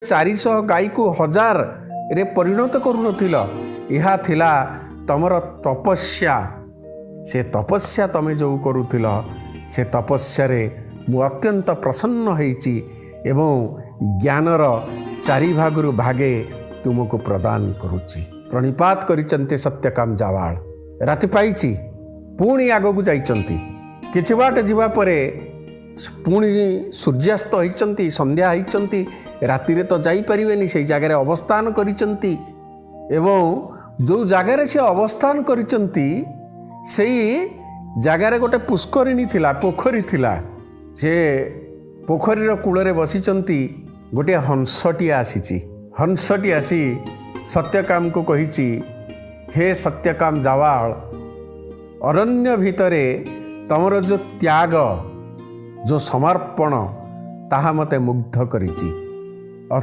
400 गाई को 1000 रे परिणत करुनथिल। यह थिला तमर तपस्या। से तपस्या तमे जो करुथिल से तपस्या रे मु अत्यंत प्रसन्न होईची एवं ज्ञानर 4 भागरु भागे तुमको प्रदान करुची। प्रणिपात करिचंते सत्यकाम जावाल। राति पाइची पुणी आगकू जाइचंती। किछि बाट जिबा परे पुणी सूर्यास्त होइचंती, संध्या होइचंती। राति रे तो जाई परिवेनी, से जगह अवस्थान करिचंती एवं जो जगार से अवस्थान करिचंती सेई जगार गोटे पुष्करिणी थिला, पोखरी थिला। से पोखरीर कूଳରେ बसिचंती। गोटे हंसटी आसीची। हंसटी आसी सत्यकाम को कहिची, हे सत्यकाम जावाल, अरण्य भितरे तमर जो त्याग, जो समर्पण, ताहा मते मुग्ध करिची। अतः